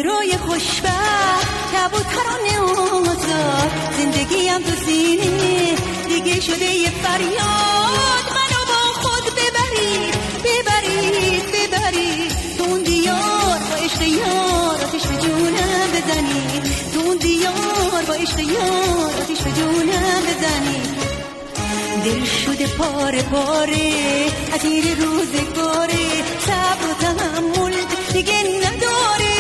روی خوشبخت کبوترانه آزاد زندگیم تو سینه دیگه شده یه فریاد منو با خود ببرید ببرید ببرید تو اون دیار با عشق یار آتش به جونم بزنید تو اون دیار با عشق یار آتش به جونم بزنید دل شده پاره پاره از این روزگاره صبر و تحمل دیگه نداره